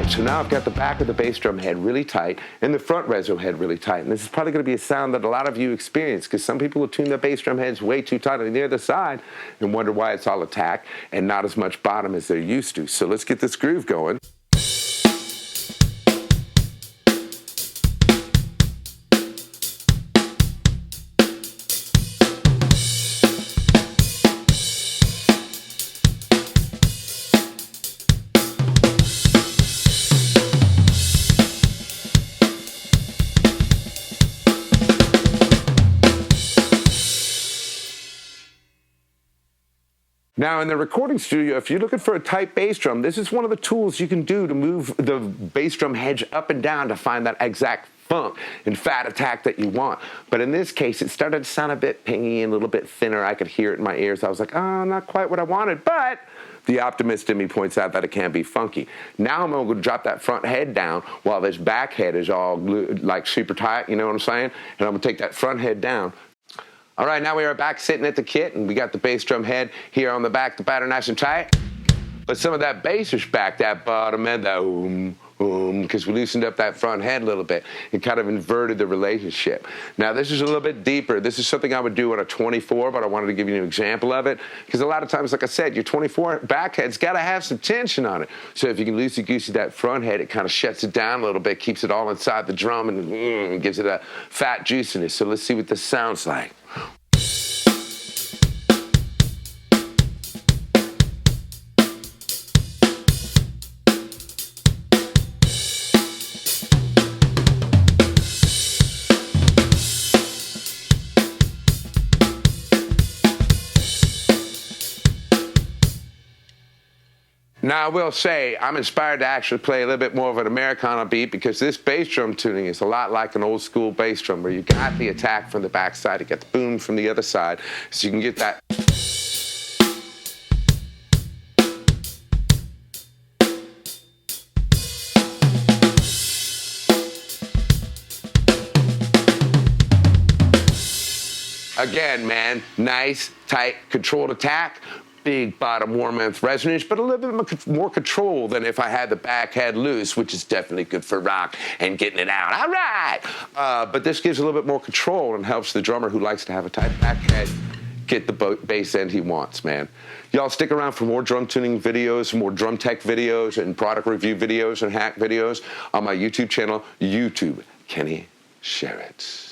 right, so now I've got the back of the bass drum head really tight and the front reso head really tight. And this is probably going to be a sound that a lot of you experience because some people will tune their bass drum heads way too tight on the other side and wonder why it's all attack and not as much bottom as they're used to. So let's get this groove going. Now in the recording studio, if you're looking for a tight bass drum, this is one of the tools you can do to move the bass drum hedge up and down to find that exact funk and fat attack that you want. But in this case, it started to sound a bit pingy and a little bit thinner. I could hear it in my ears. I was like, oh, not quite what I wanted. But the optimist in me points out that it can be funky. Now I'm going to drop that front head down while this back head is all like super tight, you know what I'm saying? And I'm going to take that front head down. All right, now we are back sitting at the kit, and we got the bass drum head here on the back, the pattern nice and tight. But some of that bass is back, that bottom end, that because we loosened up that front head a little bit. It kind of inverted the relationship. Now, this is a little bit deeper. This is something I would do on a 24, but I wanted to give you an example of it. Because a lot of times, like I said, your 24 back head's got to have some tension on it. So if you can loosey-goosey that front head, it kind of shuts it down a little bit, keeps it all inside the drum, and gives it a fat juiciness. So let's see what this sounds like. Now, I will say, I'm inspired to actually play a little bit more of an Americana beat because this bass drum tuning is a lot like an old school bass drum where you got the attack from the back side, you get the boom from the other side, so you can get that. Again, man, nice, tight, controlled attack. Big bottom warm mouth resonance, but a little bit more control than if I had the back head loose, which is definitely good for rock and getting it out. All right! But this gives a little bit more control and helps the drummer who likes to have a tight back head get the bass end he wants, man. Y'all stick around for more drum tuning videos, more drum tech videos, and product review videos and hack videos on my YouTube channel, YouTube, Kenny Shu Flatz.